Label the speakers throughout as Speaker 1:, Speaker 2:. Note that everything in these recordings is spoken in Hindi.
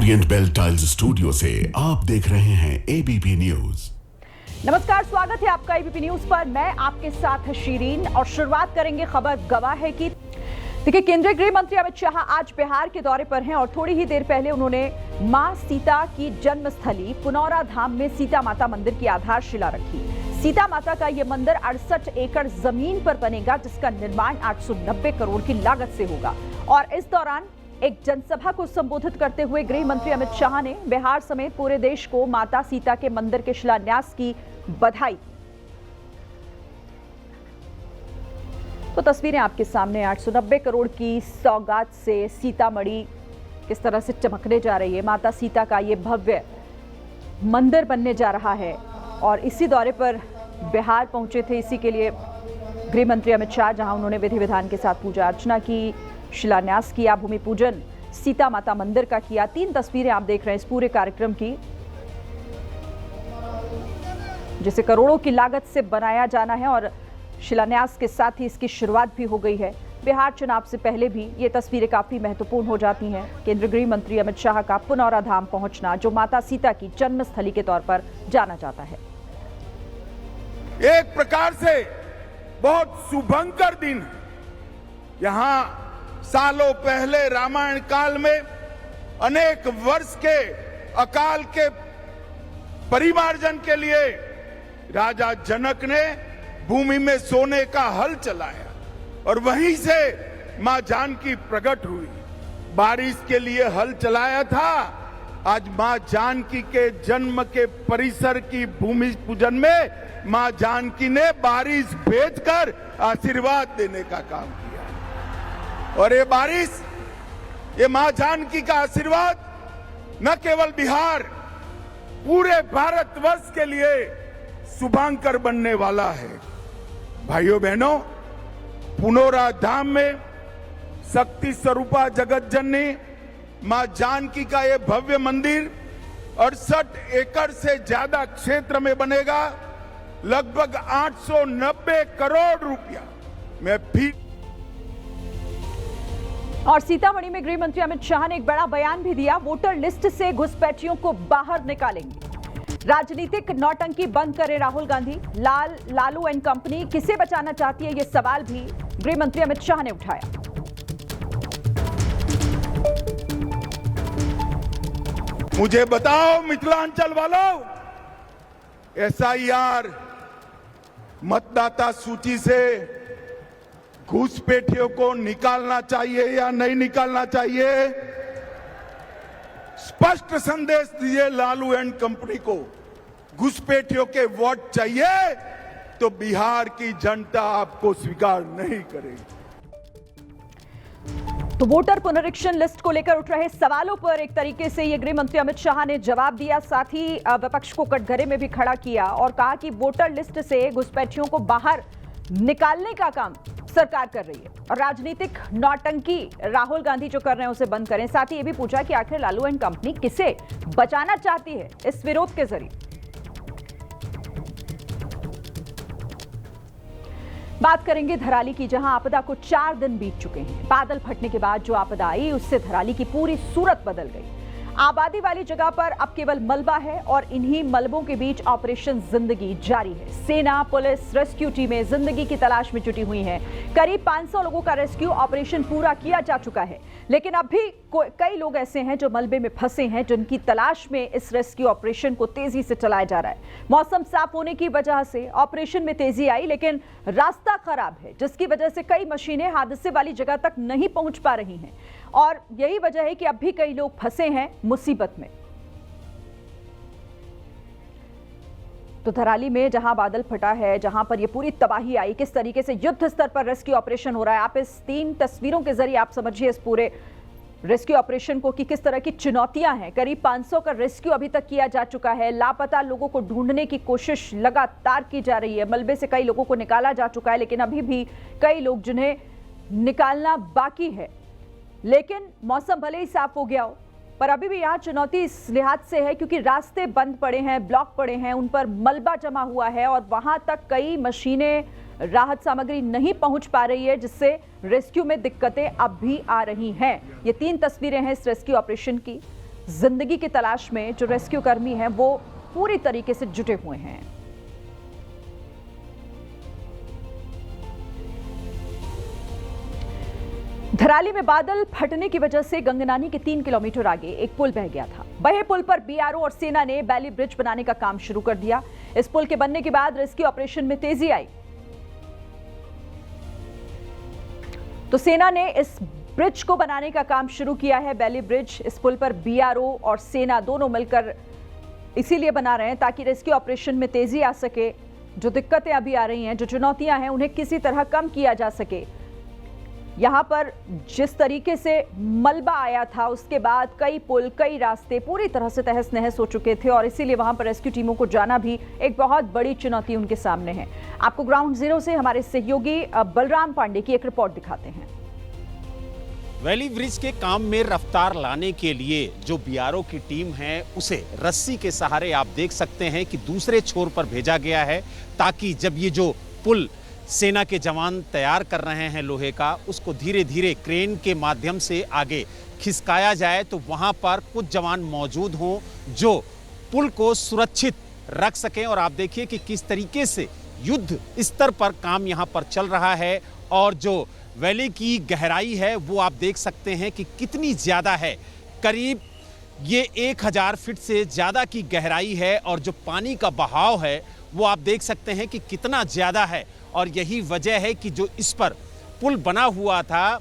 Speaker 1: ओरिएंट बेल टाइल्स स्टूडियो से आप देख रहे हैं एबीपी न्यूज।
Speaker 2: नमस्कार, स्वागत है आपका एबीपी न्यूज पर। मैं आपके साथ शीरीन और शुरुआत करेंगे खबर गवाह है की। देखिए, केंद्रीय गृह मंत्री अमित शाह आज बिहार के दौरे पर हैं और थोड़ी ही देर पहले उन्होंने मां सीता की जन्मस्थली पुनौरा धाम में सीता माता मंदिर की आधारशिला रखी। सीता माता का यह मंदिर 68 एकड़ जमीन पर बनेगा, जिसका निर्माण 890 करोड़ की लागत से होगा। और इस दौरान एक जनसभा को संबोधित करते हुए गृह मंत्री अमित शाह ने बिहार समेत पूरे देश को माता सीता के मंदिर के शिलान्यास की बधाई। तो तस्वीरें आपके सामने। 890 करोड़ की सौगात से सीतामढ़ी किस तरह से चमकने जा रही है। माता सीता का ये भव्य मंदिर बनने जा रहा है और इसी दौरे पर बिहार पहुंचे थे। इसी के लिए गृह मंत्री अमित शाह, जहां उन्होंने विधि विधान के साथ पूजा अर्चना की, शिलान्यास किया, भूमि पूजन सीता माता मंदिर का किया। 3 तस्वीरें आप देख रहे हैं इस पूरे कार्यक्रम की, जिसे करोड़ों की लागत से बनाया जाना है और शिलान्यास के साथ ही इसकी शुरुआत भी हो गई है। बिहार चुनाव से पहले भी ये तस्वीरें काफी महत्वपूर्ण हो जाती हैं। केंद्रीय गृह मंत्री अमित शाह का पुनौरा धाम पहुंचना, जो माता सीता की जन्मस्थली के तौर पर जाना जाता है।
Speaker 3: एक प्रकार से बहुत शुभंकर दिन। यहां सालों पहले रामायण काल में अनेक वर्ष के अकाल के परिमार्जन के लिए राजा जनक ने भूमि में सोने का हल चलाया और वहीं से मां जानकी प्रकट हुई। बारिश के लिए हल चलाया था। आज मां जानकी के जन्म के परिसर की भूमि पूजन में मां जानकी ने बारिश भेजकर आशीर्वाद देने का काम किया। और ये बारिश, ये मां जानकी का आशीर्वाद न केवल बिहार, पूरे भारतवर्ष के लिए शुभंकर बनने वाला है। भाइयों बहनों, पुनौरा धाम में शक्ति स्वरूपा जगत जननी मां जानकी का ये भव्य मंदिर 68 एकड़ से ज्यादा क्षेत्र में बनेगा। लगभग 890 करोड़ रुपया में भी।
Speaker 2: और सीतामढ़ी में गृह मंत्री अमित शाह ने एक बड़ा बयान भी दिया। वोटर लिस्ट से घुसपैठियों को बाहर निकालेंगे। राजनीतिक नौटंकी बंद करे राहुल गांधी। लालू एंड कंपनी किसे बचाना चाहती है, ये सवाल भी गृह मंत्री अमित शाह ने उठाया।
Speaker 3: मुझे बताओ मिथिलांचल वालों, एसआईआर मतदाता सूची से घुसपैठियों को निकालना चाहिए या नहीं निकालना चाहिए? स्पष्ट संदेश दिए लालू एंड कंपनी को। घुसपैठियों के वोट चाहिए तो बिहार की जनता आपको स्वीकार नहीं करेगी।
Speaker 2: तो वोटर पुनरीक्षण लिस्ट को लेकर उठ रहे सवालों पर एक तरीके से ये गृह मंत्री अमित शाह ने जवाब दिया। साथ ही विपक्ष को कटघरे में भी खड़ा किया और कहा कि वोटर लिस्ट से घुसपैठियों को बाहर निकालने का काम सरकार कर रही है और राजनीतिक नौटंकी राहुल गांधी जो कर रहे हैं उसे बंद करें। साथ ही ये भी पूछा कि आखिर लालू एंड कंपनी किसे बचाना चाहती है इस विरोध के जरिए। बात करेंगे धराली की, जहां आपदा को 4 दिन बीत चुके हैं। बादल फटने के बाद जो आपदा आई, उससे धराली की पूरी सूरत बदल गई। आबादी वाली जगह पर अब केवल मलबा है और इन्हीं मलबों के बीच ऑपरेशन जिंदगी जारी है। सेना, पुलिस, रेस्क्यू टीमें जिंदगी की तलाश में जुटी हुई हैं। करीब 500 लोगों का रेस्क्यू ऑपरेशन पूरा किया जा चुका है, लेकिन अब भी कई लोग ऐसे हैं जो मलबे में फंसे हैं, जिनकी तलाश में इस रेस्क्यू ऑपरेशन को तेजी से चलाया जा रहा है। मौसम साफ होने की वजह से ऑपरेशन में तेजी आई, लेकिन रास्ता खराब है, जिसकी वजह से कई मशीनें हादसे वाली जगह तक नहीं पहुंच पा रही हैं और यही वजह है कि अब भी कई लोग फंसे हैं मुसीबत में। तो धराली में जहां बादल फटा है, जहां पर यह पूरी तबाही आई, किस तरीके से युद्ध स्तर पर रेस्क्यू ऑपरेशन हो रहा है, आप इस 3 तस्वीरों के जरिए आप समझिए इस पूरे रेस्क्यू ऑपरेशन को कि किस तरह की चुनौतियां हैं। करीब 500 का रेस्क्यू अभी तक किया जा चुका है। लापता लोगों को ढूंढने की कोशिश लगातार की जा रही है। मलबे से कई लोगों को निकाला जा चुका है, लेकिन अभी भी कई लोग जिन्हें निकालना बाकी है। लेकिन मौसम भले ही साफ हो गया हो, पर अभी भी यहाँ चुनौती इस लिहाज से है क्योंकि रास्ते बंद पड़े हैं, ब्लॉक पड़े हैं, उन पर मलबा जमा हुआ है और वहां तक कई मशीनें, राहत सामग्री नहीं पहुंच पा रही है, जिससे रेस्क्यू में दिक्कतें अब भी आ रही हैं। ये 3 तस्वीरें हैं इस रेस्क्यू ऑपरेशन की। जिंदगी की तलाश में जो रेस्क्यू कर्मी हैं वो पूरी तरीके से जुटे हुए हैं। धराली में बादल फटने की वजह से गंगनानी के 3 किलोमीटर आगे एक पुल बह गया था। बहे पुल पर बीआरओ और सेना ने बैली ब्रिज बनाने का काम शुरू कर दिया। इस पुल के बनने के बाद रेस्क्यू ऑपरेशन में तेजी आई। तो सेना ने इस ब्रिज को बनाने का काम शुरू किया है, बैली ब्रिज। इस पुल पर बीआरओ और सेना दोनों मिलकर इसीलिए बना रहे हैं ताकि रेस्क्यू ऑपरेशन में तेजी आ सके। जो दिक्कतें अभी आ रही हैं, जो चुनौतियां हैं, उन्हें किसी तरह कम किया जा सके। यहां पर जिस तरीके से मलबा आया था उसके बाद कई पुल, कई रास्ते पूरी तरह से तहस नहस हो चुके थे और इसीलिए वहां पर रेस्क्यू टीमों को जाना भी एक बहुत बड़ी चुनौती उनके सामने है। आपको ग्राउंड जीरो से हमारे सहयोगी बलराम पांडे की एक रिपोर्ट दिखाते हैं।
Speaker 4: वैली ब्रिज के काम में रफ्तार लाने के लिए जो बीआरओ की टीम है उसे रस्सी के सहारे आप देख सकते हैं कि दूसरे छोर पर भेजा गया है ताकि जब ये जो पुल सेना के जवान तैयार कर रहे हैं लोहे का, उसको धीरे धीरे क्रेन के माध्यम से आगे खिसकाया जाए तो वहां पर कुछ जवान मौजूद हों जो पुल को सुरक्षित रख सकें। और आप देखिए कि किस तरीके से युद्ध स्तर पर काम यहां पर चल रहा है और जो वैली की गहराई है वो आप देख सकते हैं कि कितनी ज़्यादा है। करीब ये 1000 फीट से ज़्यादा की गहराई है और जो पानी का बहाव है वो आप देख सकते हैं कि कितना ज़्यादा है। और यही वजह है कि जो इस पर पुल बना हुआ था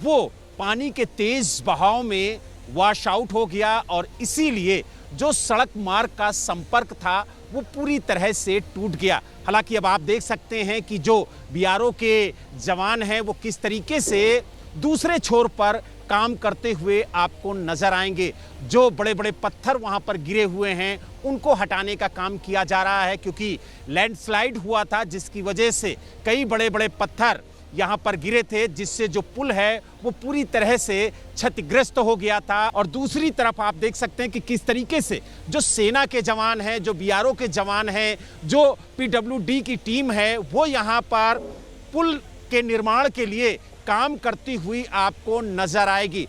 Speaker 4: वो पानी के तेज बहाव में वॉश आउट हो गया और इसीलिए जो सड़क मार्ग का संपर्क था वो पूरी तरह से टूट गया। हालांकि अब आप देख सकते हैं कि जो बीआरओ के जवान हैं वो किस तरीके से दूसरे छोर पर काम करते हुए आपको नजर आएंगे। जो बड़े बड़े पत्थर वहां पर गिरे हुए हैं उनको हटाने का काम किया जा रहा है क्योंकि लैंडस्लाइड हुआ था जिसकी वजह से कई बड़े बड़े पत्थर यहां पर गिरे थे जिससे जो पुल है वो पूरी तरह से क्षतिग्रस्त हो गया था। और दूसरी तरफ आप देख सकते हैं कि किस तरीके से जो सेना के जवान हैं, जो बीआरओ के जवान हैं, जो पीडब्ल्यूडी की टीम है वो यहां पर पुल के निर्माण के लिए काम करती हुई आपको नजर आएगी।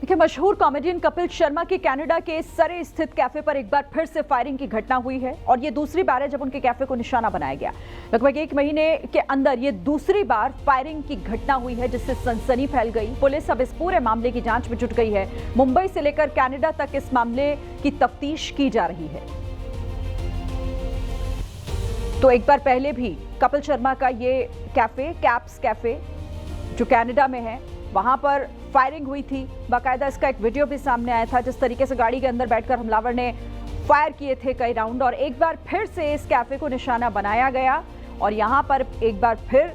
Speaker 2: देखिए, मशहूर कॉमेडियन कपिल शर्मा के कनाडा के सरे स्थित कैफे पर एक बार फिर से फायरिंग की घटना हुई है और ये दूसरी बार है जब उनके कैफे को निशाना बनाया गया। लगभग 1 महीने के अंदर ये दूसरी बार फायरिंग की घटना हुई है जिससे सनसनी फैल गई। पुलिस अब इस पूरे मामले की जांच में जुट गई है। मुंबई से लेकर कनाडा तक इस मामले की तफ्तीश की जा रही है। तो एक बार पहले भी कपिल शर्मा का ये कैफे, कैप्स कैफे जो कनाडा में है, वहां पर फायरिंग हुई थी। बाकायदा इसका एक वीडियो भी सामने आया था जिस तरीके से गाड़ी के अंदर बैठकर हमलावर ने फायर किए थे कई राउंड और एक बार फिर से इस कैफे को निशाना बनाया गया और यहां पर एक बार फिर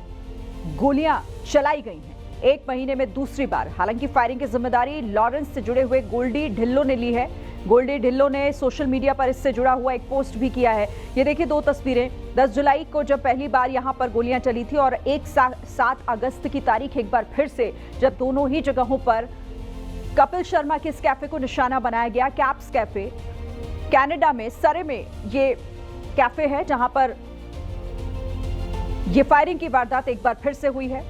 Speaker 2: गोलियां चलाई गई हैं। 1 महीने में दूसरी बार। हालांकि फायरिंग की जिम्मेदारी लॉरेंस से जुड़े हुए गोल्डी ढिल्लो ने ली है। गोल्डी ढिल्लो ने सोशल मीडिया पर इससे जुड़ा हुआ एक पोस्ट भी किया है। ये देखिए 2 तस्वीरें। 10 जुलाई को जब पहली बार यहां पर गोलियां चली थी और 7 अगस्त की तारीख एक बार फिर से जब दोनों ही जगहों पर कपिल शर्मा के इस कैफे को निशाना बनाया गया। कैप्स कैफे कनाडा में सरे में ये कैफे है जहां पर ये फायरिंग की वारदात एक बार फिर से हुई है।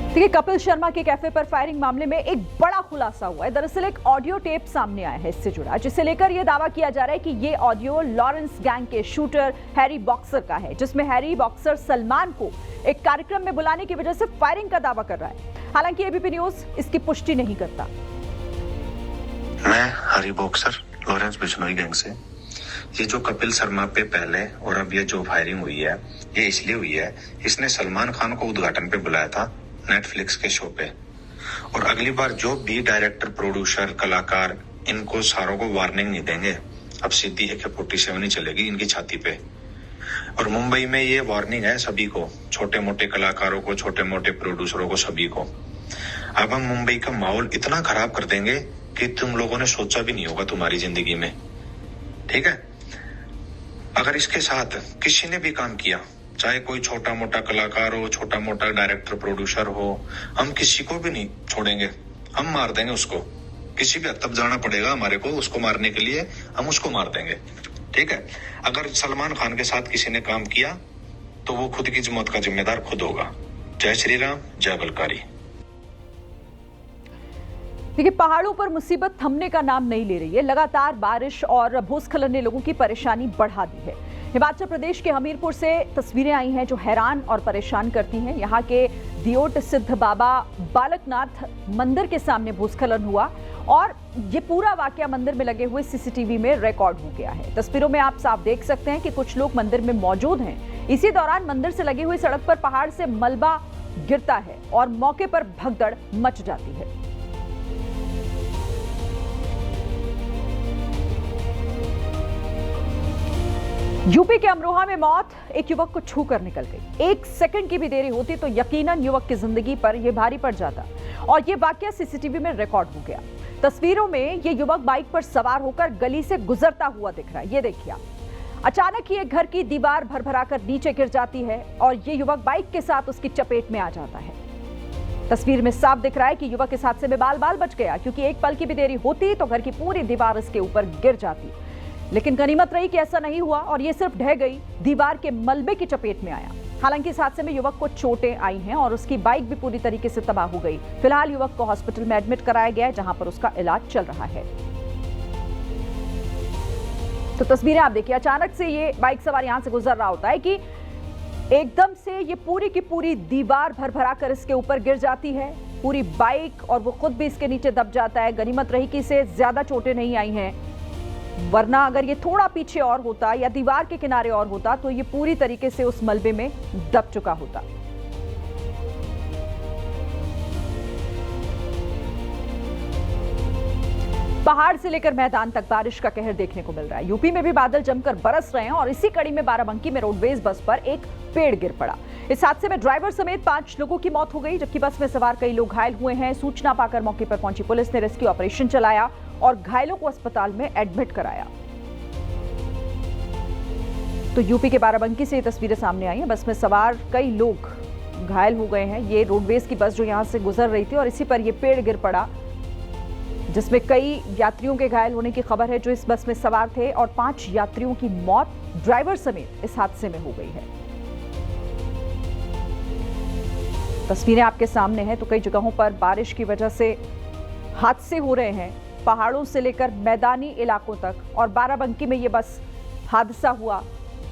Speaker 2: देखिए, कपिल शर्मा के कैफे पर फायरिंग मामले में एक बड़ा खुलासा हुआ है। दरअसल एक ऑडियो टेप सामने आया है इससे जुड़ा, जिसे लेकर यह दावा किया जा रहा है कि ये ऑडियो लॉरेंस गैंग के शूटर हैरी बॉक्सर का है, जिसमें हैरी बॉक्सर सलमान को एक कार्यक्रम में बुलाने की वजह से फायरिंग का दावा कर रहा है। हालांकि एबीपी न्यूज इसकी पुष्टि नहीं करता।
Speaker 5: मैं Harry boxer Lawrence Bishnoi gang से। ये जो कपिल शर्मा पे पहले और अब ये जो फायरिंग हुई है ये इसलिए हुई है, इसने सलमान खान को उद्घाटन पे बुलाया था नेटफ्लिक्स के शो पे। और अगली बार जो भी डायरेक्टर, प्रोड्यूसर, कलाकार, इनको सारों को वार्निंग नहीं देंगे। अब सीधी AK-47 ही चलेगी इनकी छाती पे। और मुंबई में ये वार्निंग है सभी को, छोटे मोटे कलाकारों को, छोटे मोटे प्रोड्यूसरों को, सभी को। अब हम मुंबई का माहौल इतना खराब कर देंगे कि तुम लोगों ने सोचा भी नहीं होगा तुम्हारी जिंदगी में। ठीक है, अगर इसके साथ किसी ने भी काम किया, चाहे कोई छोटा मोटा कलाकार हो, छोटा मोटा डायरेक्टर, प्रोड्यूसर हो, हम किसी को भी नहीं छोड़ेंगे। हम मार देंगे उसको। किसी भी हद तक जाना पड़ेगा हमारे को उसको मारने के लिए, हम उसको मार देंगे। ठीक है, अगर सलमान खान के साथ किसी ने काम किया तो वो खुद की मौत का जिम्मेदार खुद होगा। जय श्री राम, जय बलकारी।
Speaker 2: देखिए, पहाड़ों पर मुसीबत थमने का नाम नहीं ले रही है। लगातार बारिश और भूस्खलन ने लोगों की परेशानी बढ़ा दी है। हिमाचल प्रदेश के हमीरपुर से तस्वीरें आई हैं जो हैरान और परेशान करती हैं। यहाँ के दियोट सिद्ध बाबा बालकनाथ मंदिर के सामने भूस्खलन हुआ और ये पूरा वाकया मंदिर में लगे हुए सीसीटीवी में रिकॉर्ड हो गया है। तस्वीरों में आप साफ देख सकते हैं कि कुछ लोग मंदिर में मौजूद हैं। इसी दौरान मंदिर से लगी हुई सड़क पर पहाड़ से मलबा गिरता है और मौके पर भगदड़ मच जाती है। यूपी के अमरोहा में मौत एक युवक को छू कर निकल गई। 1 सेकंड की भी देरी होती तो यकीनन युवक की जिंदगी पर यह भारी पड़ जाता और यह वाकया सीसीटीवी में रिकॉर्ड हो गया। तस्वीरों में यह युवक बाइक पर सवार होकर गली से गुजरता हुआ दिख रहा है। ये देखिए, अचानक ही एक घर की दीवार भरभराकर नीचे गिर जाती है और यह युवक बाइक के साथ उसकी चपेट में आ जाता है। तस्वीर में साफ दिख रहा है कि युवक इस हादसे में बाल बाल बच गया, क्योंकि एक पल की भी देरी होती तो घर की पूरी दीवार इसके ऊपर गिर जाती। लेकिन गनीमत रही कि ऐसा नहीं हुआ और ये सिर्फ ढह गई, दीवार के मलबे की चपेट में आया। हालांकि इस हादसे में युवक को चोटें आई हैं और उसकी बाइक भी पूरी तरीके से तबाह हो गई। फिलहाल युवक को हॉस्पिटल में एडमिट कराया गया है, जहां पर उसका इलाज चल रहा है। तो तस्वीरें आप देखिए, अचानक से ये बाइक सवार यहां से गुजर रहा होता है कि एकदम से ये पूरी की पूरी दीवार भरभरा कर इसके ऊपर गिर जाती है, पूरी बाइक, और वो खुद भी इसके नीचे दब जाता है। गनीमत रही कि इसे ज्यादा चोटें नहीं आई हैं, वरना अगर ये थोड़ा पीछे और होता या दीवार के किनारे और होता तो ये पूरी तरीके से उस मलबे में दब चुका होता। पहाड़ से लेकर मैदान तक बारिश का कहर देखने को मिल रहा है। यूपी में भी बादल जमकर बरस रहे हैं और इसी कड़ी में बाराबंकी में रोडवेज बस पर एक पेड़ गिर पड़ा। इस हादसे में ड्राइवर समेत 5 लोगों की मौत हो गई, जबकि बस में सवार कई लोग घायल हुए हैं। सूचना पाकर मौके पर पहुंची पुलिस ने रेस्क्यू ऑपरेशन चलाया और घायलों को अस्पताल में एडमिट कराया। तो यूपी के बाराबंकी से ये तस्वीरें सामने आई हैं। बस में सवार कई लोग घायल हो गए हैं। ये रोडवेज की बस जो यहां से गुजर रही थी और इसी पर यह पेड़ गिर पड़ा, जिसमें कई यात्रियों के घायल होने की खबर है जो इस बस में सवार थे, और 5 यात्रियों की मौत ड्राइवर समेत इस हादसे में हो गई है। तस्वीरें आपके सामने हैं। तो कई जगहों पर बारिश की वजह से हादसे हो रहे हैं, पहाड़ों से लेकर मैदानी इलाकों तक। और बाराबंकी में यह बस हादसा हुआ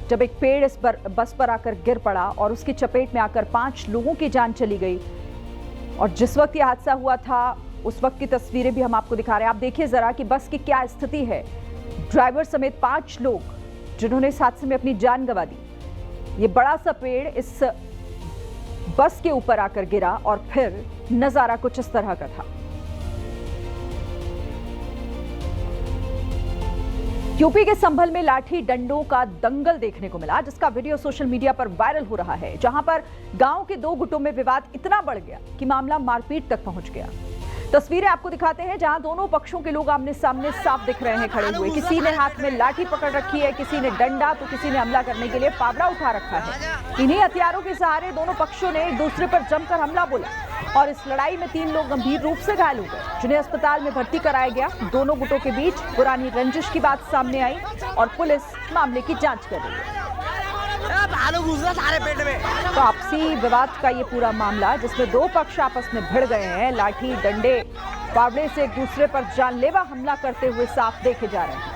Speaker 2: जब एक पेड़ इस बस पर आकर गिर पड़ा और उसकी चपेट में आकर 5 लोगों की जान चली गई। और जिस वक्त यह हादसा हुआ था उस वक्त की तस्वीरें भी हम आपको दिखा रहे हैं। आप देखिए जरा कि बस की क्या स्थिति है। ड्राइवर समेत 5 लोग जिन्होंने इस हादसे में अपनी जान गंवा दी। ये बड़ा सा पेड़ इस बस के ऊपर आकर गिरा और फिर नजारा कुछ इस तरह का था। यूपी के संभल में लाठी डंडों का दंगल देखने को मिला, जिसका वीडियो सोशल मीडिया पर वायरल हो रहा है, जहां पर गांव के 2 गुटों में विवाद इतना बढ़ गया कि मामला मारपीट तक पहुंच गया। तस्वीरें आपको दिखाते हैं जहां दोनों पक्षों के लोग आमने सामने साफ दिख रहे हैं खड़े हुए। किसी ने हाथ में लाठी पकड़ रखी है, किसी ने डंडा, तो किसी ने हमला करने के लिए फावड़ा उठा रखा है। इन्हीं हथियारों के सहारे दोनों पक्षों ने एक दूसरे पर जमकर हमला बोला और इस लड़ाई में 3 लोग गंभीर रूप से घायल हो गए, जिन्हें अस्पताल में भर्ती कराया गया। दोनों गुटों के बीच पुरानी रंजिश की बात सामने आई और पुलिस मामले की जांच कर रही है। तो आपसी विवाद का ये पूरा मामला, जिसमें 2 पक्ष आपस में भिड़ गए हैं, लाठी डंडे फावड़े से एक दूसरे पर जानलेवा हमला करते हुए साफ देखे जा रहे हैं।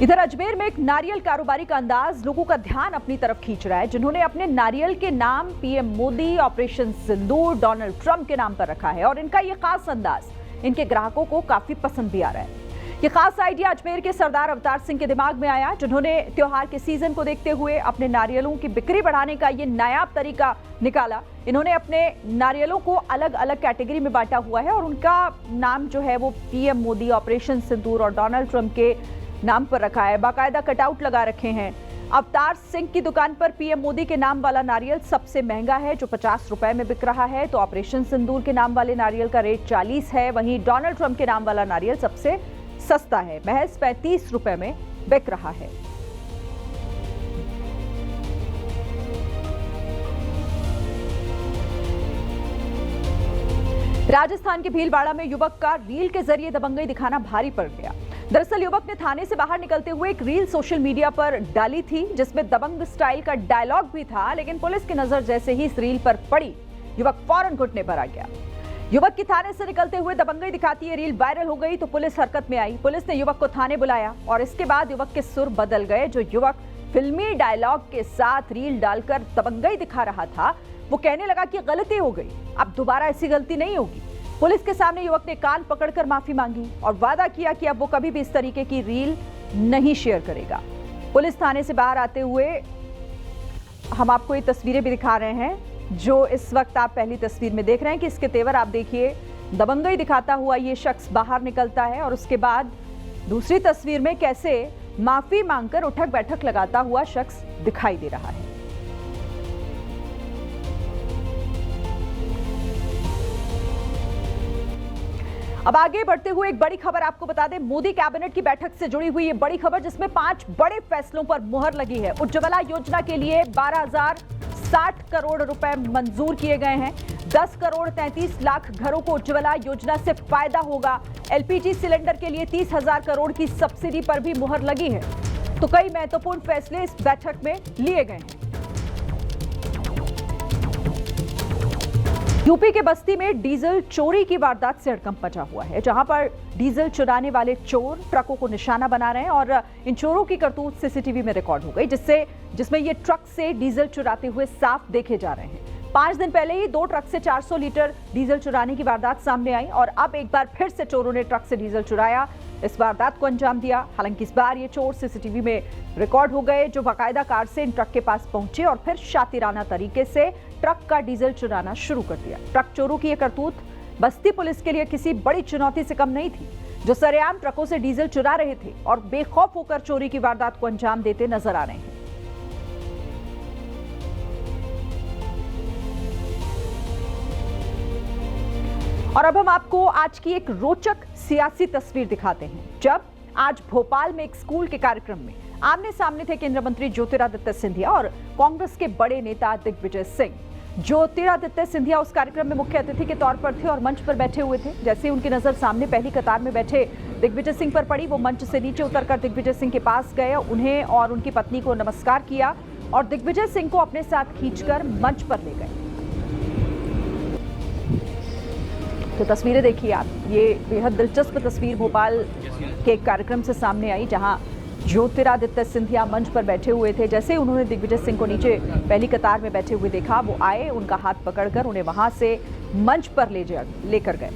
Speaker 2: इधर अजमेर में एक नारियल कारोबारी का अंदाज लोगों का ध्यान अपनी तरफ खींच रहा है, जिन्होंने अपने नारियल के नाम पीएम मोदी, ऑपरेशन सिंदूर, डोनाल्ड ट्रंप के नाम पर रखा है और इनका यह खास अंदाज इनके ग्राहकों को काफी पसंद भी आ रहा है। ये खास आइडिया अजमेर के सरदार अवतार सिंह के दिमाग में आया, जिन्होंने त्योहार के सीजन को देखते हुए अपने नारियलों की बिक्री बढ़ाने का ये नायाब तरीका निकाला। इन्होंने अपने नारियलों को अलग अलग कैटेगरी में बांटा हुआ है और उनका नाम जो है वो पीएम मोदी, ऑपरेशन सिंदूर और डोनाल्ड ट्रंप के नाम पर रखा है। बाकायदा कटआउट लगा रखे हैं। अवतार सिंह की दुकान पर पीएम मोदी के नाम वाला नारियल सबसे महंगा है, जो 50 रुपए में बिक रहा है। तो ऑपरेशन सिंदूर के नाम वाले नारियल का रेट 40 है। वहीं डोनाल्ड ट्रंप के नाम वाला नारियल सबसे सस्ता है, महज 35 रुपए में बिक रहा है। राजस्थान के भीलवाड़ा में युवक का रील के जरिए दबंगई दिखाना भारी पड़ गया। दरअसल युवक ने थाने से बाहर निकलते हुए एक रील सोशल मीडिया पर डाली थी जिसमें दबंग स्टाइल का डायलॉग भी था, लेकिन पुलिस की नजर जैसे ही इस रील पर पड़ी, युवक फौरन घुटने पर आ गया। युवक की थाने से निकलते हुए दबंगई दिखाती ये रील वायरल हो गई तो पुलिस हरकत में आई। पुलिस ने युवक को थाने बुलाया और इसके बाद युवक के सुर बदल गए। जो युवक फिल्मी डायलॉग के साथ रील डालकर दबंगई दिखा रहा था, वो कहने लगा कि गलती हो गई, अब दोबारा ऐसी गलती नहीं होगी। पुलिस के सामने युवक ने कान पकड़कर माफी मांगी और वादा किया कि अब वो कभी भी इस तरीके की रील नहीं शेयर करेगा। पुलिस थाने से बाहर आते हुए हम आपको ये तस्वीरें भी दिखा रहे हैं जो इस वक्त आप पहली तस्वीर में देख रहे हैं कि इसके तेवर आप देखिए, दबंगई दिखाता हुआ ये शख्स बाहर निकलता है और उसके बाद दूसरी तस्वीर में कैसे माफी मांगकर उठक बैठक लगाता हुआ शख्स दिखाई दे रहा है। अब आगे बढ़ते हुए एक बड़ी खबर आपको बता दें, मोदी कैबिनेट की बैठक से जुड़ी हुई ये बड़ी खबर जिसमें 5 बड़े फैसलों पर मुहर लगी है। उज्ज्वला योजना के लिए 12,060 करोड़ रुपए मंजूर किए गए हैं। 10 करोड़ 33 लाख घरों को उज्ज्वला योजना से फायदा होगा। एलपीजी सिलेंडर के लिए 30,000 करोड़ की सब्सिडी पर भी मुहर लगी है। तो कई महत्वपूर्ण फैसले इस बैठक में लिए गए हैं। यूपी के बस्ती में डीजल चोरी की वारदात से हड़कंप मचा हुआ है, जहां पर डीजल चुराने वाले चोर ट्रकों को निशाना बना रहे हैं और इन चोरों की करतूत सीसीटीवी में रिकॉर्ड हो गई, जिसमें ये ट्रक से डीजल चुराते हुए साफ देखे जा रहे हैं। 5 दिन पहले ही 2 ट्रक से 400 लीटर डीजल चुराने की वारदात सामने आई और अब एक बार फिर से चोरों ने ट्रक से डीजल चुराया, इस वारदात को अंजाम दिया। हालांकि इस बार ये चोर सीसीटीवी में रिकॉर्ड हो गए, जो बाकायदा कार से इन ट्रक के पास पहुंचे और फिर शातिराना तरीके से ट्रक का डीजल चुराना शुरू कर दिया। ट्रक चोरों की यह करतूत बस्ती पुलिस के लिए किसी बड़ी चुनौती से कम नहीं थी, जो सरेआम ट्रकों से डीजल चुरा रहे थे और बेखौफ होकर चोरी की वारदात को अंजाम देते नजर आ रहे हैं। और अब हम आपको आज की एक रोचक सियासी तस्वीर दिखाते हैं, जब आज भोपाल में एक स्कूल के कार्यक्रम में आमने सामने थे केंद्रीय मंत्री ज्योतिरादित्य सिंधिया और कांग्रेस के बड़े नेता दिग्विजय सिंह। ज्योतिरादित्य सिंधिया उस कार्यक्रम में मुख्य अतिथि के तौर पर थे और मंच पर बैठे हुए थे। जैसे ही उनकी नजर सामने पहली कतार में बैठे दिग्विजय सिंह पर पड़ी, वो मंच से नीचे उतरकर दिग्विजय सिंह के पास गए, उन्हें और उनकी पत्नी को नमस्कार किया और दिग्विजय सिंह को अपने साथ खींचकर मंच पर ले गए। तो तस्वीरें देखिए आप, ये बेहद दिलचस्प तस्वीर भोपाल के एक कार्यक्रम से सामने आई, जहां ज्योतिरादित्य सिंधिया मंच पर बैठे हुए थे। जैसे उन्होंने दिग्विजय सिंह को नीचे पहली कतार में बैठे हुए देखा, वो आए, उनका हाथ पकड़कर उन्हें वहां से मंच पर लेकर गए।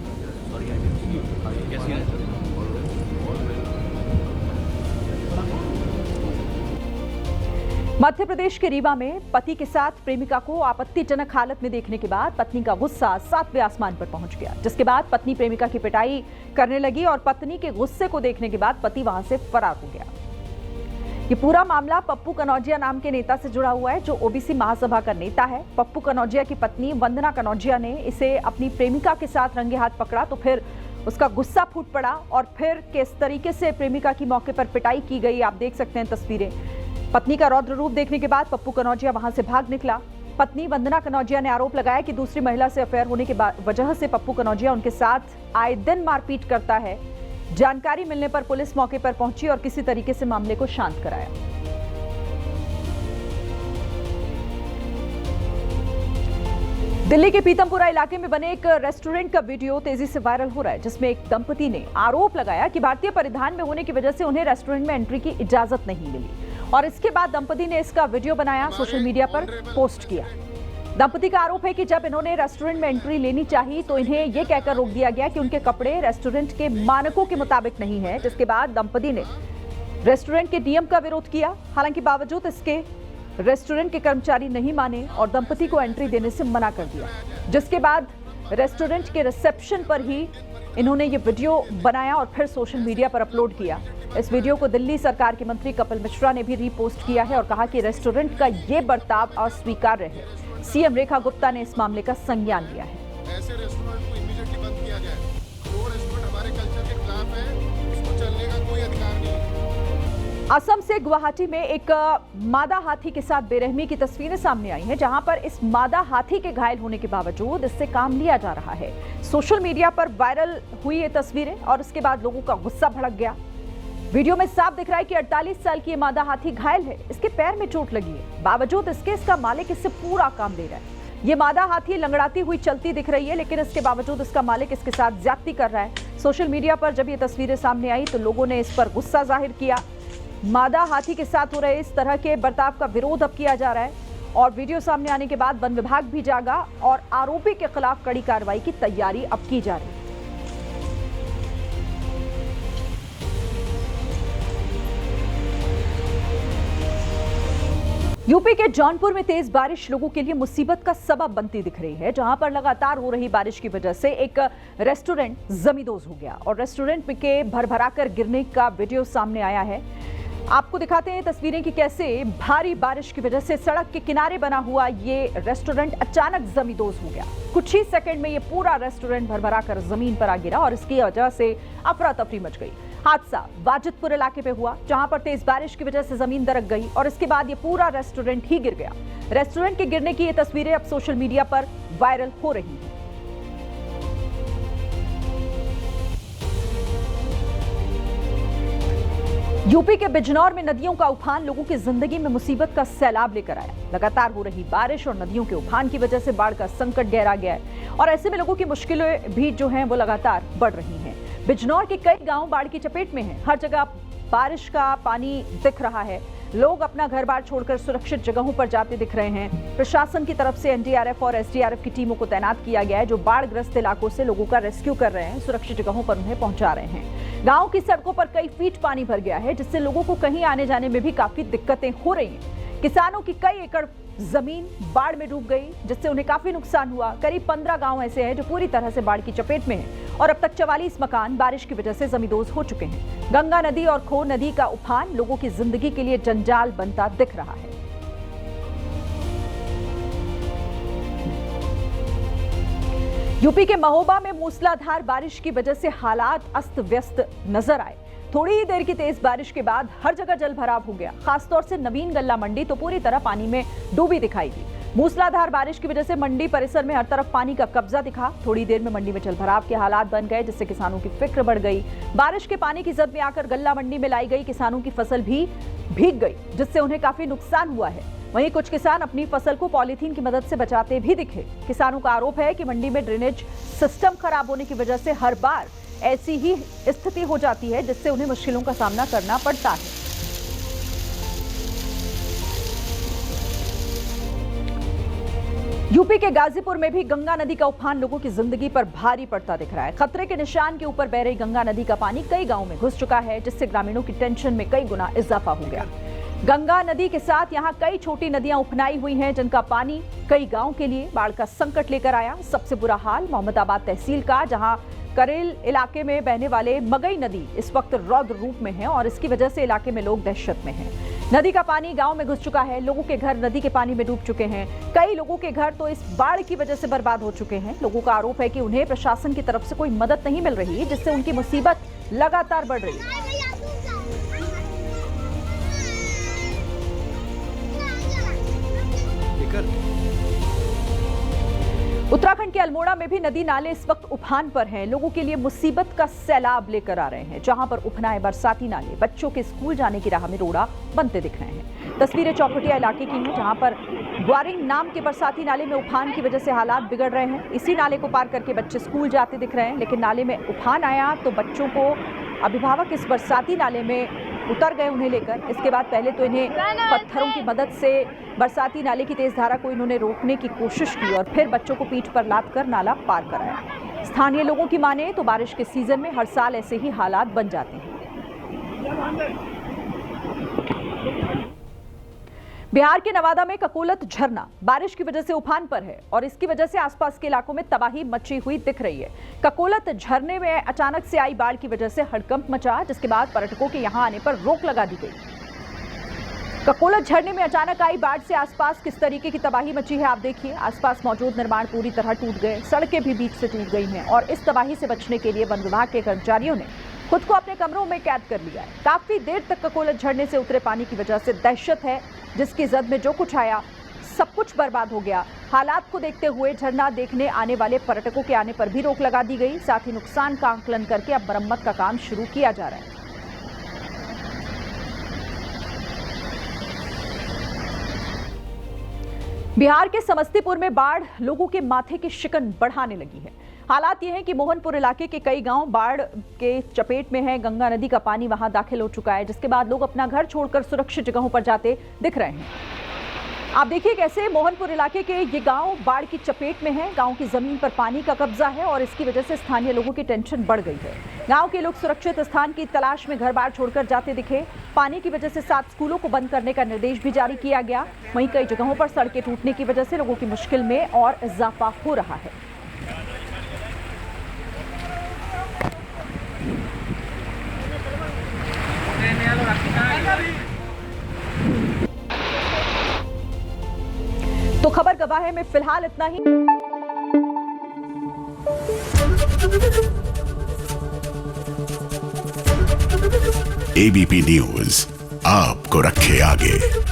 Speaker 2: मध्य प्रदेश के रीवा में पति के साथ प्रेमिका को आपत्तिजनक हालत में देखने के बाद पत्नी का गुस्सा 7वें आसमान पर पहुंच गया, जिसके बाद पत्नी प्रेमिका की पिटाई करने लगी और पत्नी के गुस्से को देखने के बाद पति वहां से फरार हो गया। ये पूरा मामला पप्पू कनौजिया नाम के नेता से जुड़ा हुआ है, जो ओबीसी महासभा का नेता है। पप्पू कनौजिया की पत्नी वंदना कनौजिया ने इसे अपनी प्रेमिका के साथ रंगे हाथ पकड़ा तो फिर उसका गुस्सा फूट पड़ा और फिर किस तरीके से प्रेमिका की मौके पर पिटाई की गई आप देख सकते हैं तस्वीरें। पत्नी का रौद्र रूप देखने के बाद पप्पू कनौजिया वहां से भाग निकला। पत्नी वंदना कनौजिया ने आरोप लगाया कि दूसरी महिला से अफेयर होने की वजह से पप्पू कनौजिया उनके साथ आए दिन मारपीट करता है। जानकारी मिलने पर पुलिस मौके पर पहुंची और किसी तरीके से मामले को शांत कराया। दिल्ली के पीतमपुरा इलाके में बने एक रेस्टोरेंट का वीडियो तेजी से वायरल हो रहा है, जिसमें एक दंपति ने आरोप लगाया कि भारतीय परिधान में होने की वजह से उन्हें रेस्टोरेंट में एंट्री की इजाजत नहीं मिली और इसके बाद दंपति ने इसका वीडियो बनाया, सोशल मीडिया पर पोस्ट किया। दंपति का आरोप है कि जब इन्होंने रेस्टोरेंट में एंट्री लेनी चाहिए तो इन्हें यह कहकर रोक दिया गया कि उनके कपड़े रेस्टोरेंट के मानकों के मुताबिक नहीं है, जिसके बाद दंपति ने रेस्टोरेंट के नियम का विरोध किया। हालांकि बावजूद इसके रेस्टोरेंट के कर्मचारी नहीं माने और दंपति को एंट्री देने से मना कर दिया, जिसके बाद रेस्टोरेंट के रिसेप्शन पर ही इन्होंने ये वीडियो बनाया और फिर सोशल मीडिया पर अपलोड किया। इस वीडियो को दिल्ली सरकार के मंत्री कपिल मिश्रा ने भी रीपोस्ट किया है और कहा कि रेस्टोरेंट का ये बर्ताव अस्वीकार्य है। सीएम रेखा गुप्ता ने इस मामले का संज्ञान लिया है।
Speaker 6: ऐसे रेस्टोरेंट को इमीडिएटली बंद किया जाए। जो रेस्टोरेंट हमारे कल्चर के खिलाफ है, उसको चलने का कोई अधिकार नहीं है।
Speaker 2: असम से गुवाहाटी में एक मादा हाथी के साथ बेरहमी की तस्वीरें सामने आई हैं, जहां पर इस मादा हाथी के घायल होने के बावजूद इससे काम लिया जा रहा है। सोशल मीडिया पर वायरल हुई ये तस्वीरें और उसके बाद लोगों का गुस्सा भड़क गया। वीडियो में साफ दिख रहा है कि 48 साल की ये मादा हाथी घायल है। इसके पैर में चोट लगी है। बावजूद इसके इसका मालिक इससे पूरा काम ले रहा है। ये मादा हाथी लंगड़ाती हुई चलती दिख रही है, लेकिन इसके बावजूद इसका मालिक इसके साथ ज्यादती कर रहा है। सोशल मीडिया पर जब ये तस्वीरें सामने आई तो लोगों ने इस पर गुस्सा जाहिर किया। मादा हाथी के साथ हो रहे इस तरह के बर्ताव का विरोध अब किया जा रहा है और वीडियो सामने आने के बाद वन विभाग भी जागा और आरोपी के खिलाफ कड़ी कार्रवाई की तैयारी अब की जा रही है। यूपी के जौनपुर में तेज बारिश लोगों के लिए मुसीबत का सबब बनती दिख रही है, जहां पर लगातार हो रही बारिश की वजह से एक रेस्टोरेंट जमींदोज हो गया और रेस्टोरेंट के भरभराकर गिरने का वीडियो सामने आया है। आपको दिखाते हैं तस्वीरें कि कैसे भारी बारिश की वजह से सड़क के किनारे बना हुआ ये रेस्टोरेंट अचानक जमींदोज हो गया। कुछ ही सेकंड में ये पूरा रेस्टोरेंट भरभराकर जमीन पर आ गिरा और इसकी वजह से अफरा तफरी मच गई। हादसा वाजिदपुर इलाके पे हुआ, जहां पर तेज बारिश की वजह से जमीन दरक गई और इसके बाद ये पूरा रेस्टोरेंट ही गिर गया। रेस्टोरेंट के गिरने की ये तस्वीरें अब सोशल मीडिया पर वायरल हो रही हैं। यूपी के बिजनौर में नदियों का उफान लोगों की जिंदगी में मुसीबत का सैलाब लेकर आया। लगातार हो रही बारिश और नदियों के उफान की वजह से बाढ़ का संकट गहरा गया है और ऐसे में लोगों की मुश्किलें भी जो हैं वो लगातार बढ़ रही हैं। बिजनौर के कई गांव बाढ़ की चपेट में हैं। हर जगह बारिश का पानी दिख रहा है। लोग अपना घर बार छोड़कर सुरक्षित जगहों पर जाते दिख रहे हैं। प्रशासन की तरफ से एनडीआरएफ और एसडीआरएफ की टीमों को तैनात किया गया है, जो बाढ़ग्रस्त इलाकों से लोगों का रेस्क्यू कर रहे हैं, सुरक्षित जगहों पर उन्हें पहुंचा रहे हैं। गांव की सड़कों पर कई फीट पानी भर गया है, जिससे लोगों को कहीं आने जाने में भी काफी दिक्कतें हो रही हैं। किसानों की कई एकड़ जमीन बाढ़ में डूब गई, जिससे उन्हें काफी नुकसान हुआ। करीब 15 गांव ऐसे हैं जो पूरी तरह से बाढ़ की चपेट में हैं और अब तक 44 मकान बारिश की वजह से जमींदोज हो चुके हैं। गंगा नदी और खो नदी का उफान लोगों की जिंदगी के लिए जंजाल बनता दिख रहा है। यूपी के महोबा में मूसलाधार बारिश की वजह से हालात अस्त व्यस्त नजर आए। थोड़ी ही देर की तेज बारिश के बाद हर जगह जल भराव हो गया। खासतौर से नवीन गल्ला मंडी तो पूरी तरह पानी में डूबी दिखाई दी। मूसलाधार बारिश की वजह से मंडी परिसर में हर तरफ पानी का कब्जा दिखा। थोड़ी देर में मंडी में जल भराव के हालात बन गए, जिससे किसानों की फिक्र बढ़ गई। बारिश के पानी की जद में आकर गल्ला मंडी में लाई गई किसानों की फसल भी भीग गई, जिससे उन्हें काफी नुकसान हुआ है। वहीं कुछ किसान अपनी फसल को पॉलीथीन की मदद से बचाते भी दिखे। किसानों का आरोप है कि मंडी में ड्रेनेज सिस्टम खराब होने की वजह से हर बार ऐसी ही स्थिति हो जाती है, जिससे उन्हें मुश्किलों का सामना करना पड़ता है। यूपी के गाजीपुर में भी गंगा नदी का उफान लोगों की जिंदगी पर भारी पड़ता दिख रहा है। खतरे के निशान के ऊपर बह रही गंगा नदी का पानी कई गांवों में घुस चुका है, जिससे ग्रामीणों की टेंशन में कई गुना इजाफा हो गया। गंगा नदी के साथ यहां कई छोटी नदियां उफनाई हुई हैं, जिनका पानी कई गांवों के लिए बाढ़ का संकट लेकर आया। सबसे बुरा हाल मोहम्मदाबाद तहसील का, जहां करेल इलाके में बहने वाले मगई नदी इस वक्त रौद्र रूप में है और इसकी वजह से इलाके में लोग दहशत में हैं। नदी का पानी गांव में घुस चुका है। लोगों के घर नदी के पानी में डूब चुके हैं। कई लोगों के घर तो इस बाढ़ की वजह से बर्बाद हो चुके हैं। लोगों का आरोप है कि उन्हें प्रशासन की तरफ से कोई मदद नहीं मिल रही, जिससे उनकी मुसीबत लगातार बढ़ रही है। उत्तराखंड के अल्मोड़ा में भी नदी नाले इस वक्त उफान पर हैं। लोगों के लिए मुसीबत का सैलाब लेकर आ रहे हैं, जहां पर उफनाए बरसाती नाले बच्चों के स्कूल जाने की राह में रोड़ा बनते दिख रहे हैं। तस्वीरें चौखटिया इलाके की हैं, जहां पर ग्वारिंग नाम के बरसाती नाले में उफान की वजह से हालात बिगड़ रहे हैं। इसी नाले को पार करके बच्चे स्कूल जाते दिख रहे हैं, लेकिन नाले में उफान आया तो बच्चों को अभिभावक इस बरसाती नाले में उतर गए उन्हें लेकर। इसके बाद पहले तो इन्हें पत्थरों की मदद से बरसाती नाले की तेज धारा को इन्होंने रोकने की कोशिश की और फिर बच्चों को पीठ पर लाद कर नाला पार कराया। स्थानीय लोगों की माने तो बारिश के सीजन में हर साल ऐसे ही हालात बन जाते हैं। बिहार के नवादा में ककोलत झरना बारिश की वजह से उफान पर है और इसकी वजह से आसपास के इलाकों में तबाही मची हुई दिख रही है। ककोलत झरने में अचानक से आई बाढ़ की वजह से हड़कंप मचा, जिसके बाद पर्यटकों के यहां आने पर रोक लगा दी गई। ककोलत झरने में अचानक आई बाढ़ से आसपास किस तरीके की तबाही मची है आप देखिए। आसपास मौजूद निर्माण पूरी तरह टूट गए, सड़कें भी बीच से टूट गई हैं और इस तबाही से बचने के लिए वन विभाग के कर्मचारियों ने खुद को अपने कमरों में कैद कर लिया है। काफी देर तक ककोलत झरने से उतरे पानी की वजह से दहशत है, जिसकी जद में जो कुछ आया सब कुछ बर्बाद हो गया। हालात को देखते हुए झरना देखने आने वाले पर्यटकों के आने पर भी रोक लगा दी गई। साथ ही नुकसान का आंकलन करके अब मरम्मत का काम शुरू किया जा रहा है। बिहार के समस्तीपुर में बाढ़ लोगों के माथे की शिकन बढ़ाने लगी है। हालात ये है कि मोहनपुर इलाके के कई गांव बाढ़ के चपेट में है। गंगा नदी का पानी वहां दाखिल हो चुका है, जिसके बाद लोग अपना घर छोड़कर सुरक्षित जगहों पर जाते दिख रहे हैं। आप देखिए कैसे मोहनपुर इलाके के ये गांव बाढ़ की चपेट में है। गांव की जमीन पर पानी का कब्जा है और इसकी वजह से स्थानीय लोगों की टेंशन बढ़ गई है। गांव के लोग सुरक्षित स्थान की तलाश में घर बार छोड़कर जाते दिखे। पानी की वजह से 7 स्कूलों को बंद करने का निर्देश भी जारी किया गया। वहीं कई जगहों पर सड़कें टूटने की वजह से लोगों की मुश्किल में और इजाफा हो रहा है। तो खबर गवाह में फिलहाल इतना ही।
Speaker 1: एबीपी न्यूज आपको रखे आगे।